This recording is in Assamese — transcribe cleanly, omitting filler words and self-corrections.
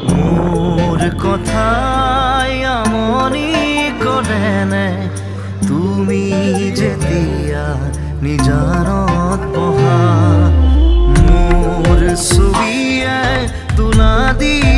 মোৰ কথাই আমনি কৰেনে তুমি যেতিয়া নিজানত বহা মোৰ ছবিয়ে তোলা দি